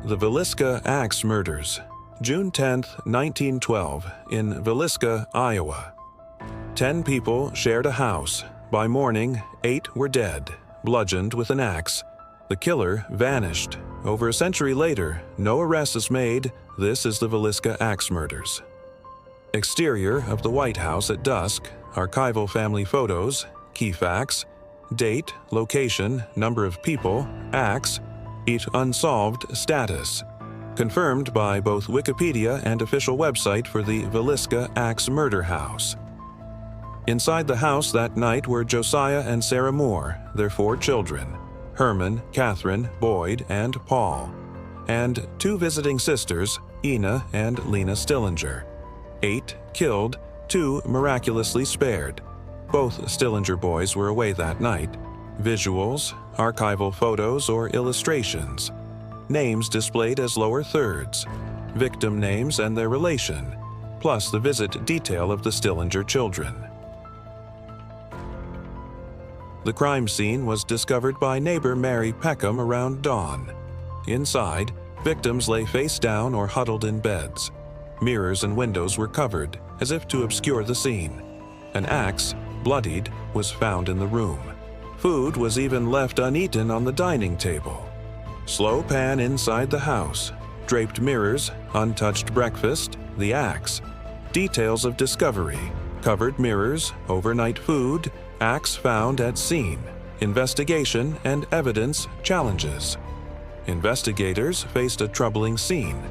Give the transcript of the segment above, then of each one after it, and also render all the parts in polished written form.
The Villisca Axe Murders, June 10, 1912, in Villisca, Iowa. 10 people shared a house. By morning, 8 were dead, bludgeoned with an axe. The killer vanished. Over a century later, no arrest is made. This is the Villisca Axe Murders. Exterior of the White House at dusk, archival family photos, key facts, date, location, number of people, axe, each unsolved status. Confirmed by both Wikipedia and official website for the Villisca Axe Murder House. Inside the house that night were Josiah and Sarah Moore, their 4 children, Herman, Catherine, Boyd, and Paul, and 2 visiting sisters, Ina and Lena Stillinger. 8 killed, 2 miraculously spared. Both Stillinger boys were away that night. Visuals, archival photos or illustrations. Names displayed as lower thirds. Victim names and their relation, plus the visit detail of the Stillinger children. The crime scene was discovered by neighbor Mary Peckham around dawn. Inside, victims lay face down or huddled in beds. Mirrors and windows were covered, as if to obscure the scene. An axe, bloodied, was found in the room. Food was even left uneaten on the dining table. Slow pan inside the house. Draped mirrors, untouched breakfast, the axe. Details of discovery. Covered mirrors, overnight food, axe found at scene. Investigation and evidence challenges. Investigators faced a troubling scene.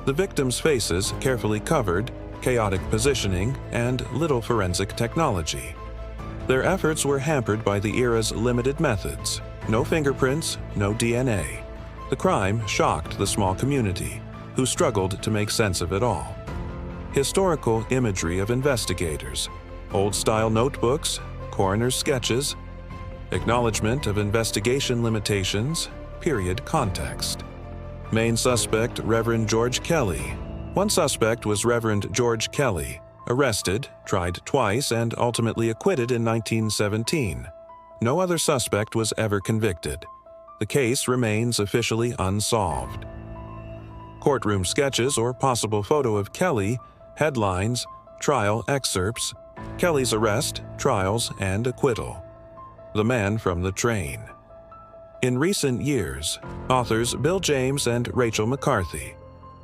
The victims' faces carefully covered, chaotic positioning, and little forensic technology. Their efforts were hampered by the era's limited methods. No fingerprints, no DNA. The crime shocked the small community, who struggled to make sense of it all. Historical imagery of investigators, old-style notebooks, coroner's sketches, acknowledgement of investigation limitations, period context. Main suspect, Reverend George Kelly. One suspect was Reverend George Kelly, arrested, tried twice, and ultimately acquitted in 1917. No other suspect was ever convicted. The case remains officially unsolved. Courtroom sketches or possible photo of Kelly, headlines, trial excerpts, Kelly's arrest, trials, and acquittal. The Man from the Train. In recent years, authors Bill James and Rachel McCarthy.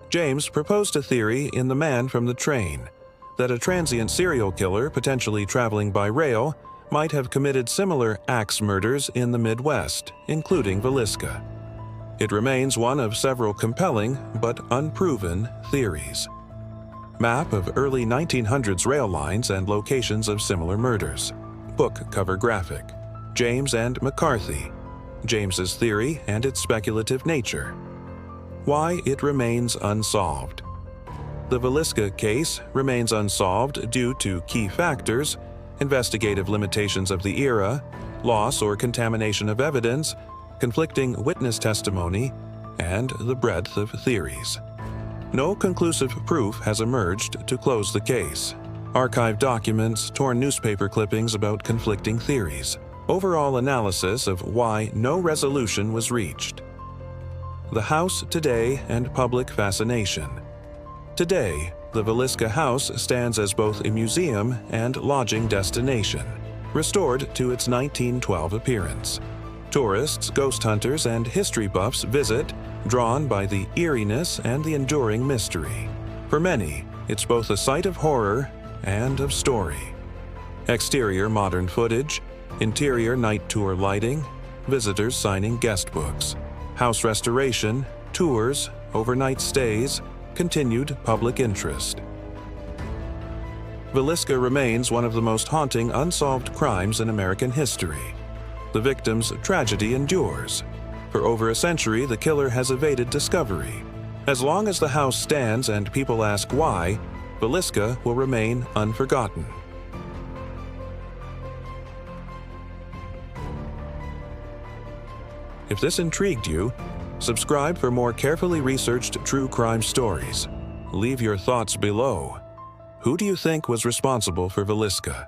James proposed a theory in The Man from the Train that a transient serial killer potentially traveling by rail might have committed similar axe murders in the Midwest, including Villisca. It remains one of several compelling but unproven theories. Map of early 1900s rail lines and locations of similar murders. Book cover graphic. James and McCarthy. James's theory and its speculative nature. Why it remains unsolved. The Villisca case remains unsolved due to key factors, investigative limitations of the era, loss or contamination of evidence, conflicting witness testimony, and the breadth of theories. No conclusive proof has emerged to close the case. Archived documents, torn newspaper clippings about conflicting theories. Overall analysis of why no resolution was reached. The house today and public fascination. Today, the Villisca House stands as both a museum and lodging destination, restored to its 1912 appearance. Tourists, ghost hunters, and history buffs visit, drawn by the eeriness and the enduring mystery. For many, it's both a site of horror and of story. Exterior modern footage, interior night tour lighting, visitors signing guest books, house restoration, tours, overnight stays, continued public interest. Villisca remains one of the most haunting unsolved crimes in American history. The victim's tragedy endures. For over a century, the killer has evaded discovery. As long as the house stands and people ask why, Villisca will remain unforgotten. If this intrigued you, subscribe for more carefully researched true crime stories. Leave your thoughts below. Who do you think was responsible for Villisca?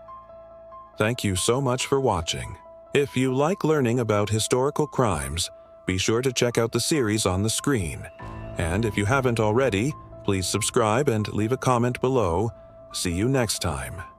Thank you so much for watching. If you like learning about historical crimes, be sure to check out the series on the screen. And if you haven't already, please subscribe and leave a comment below. See you next time.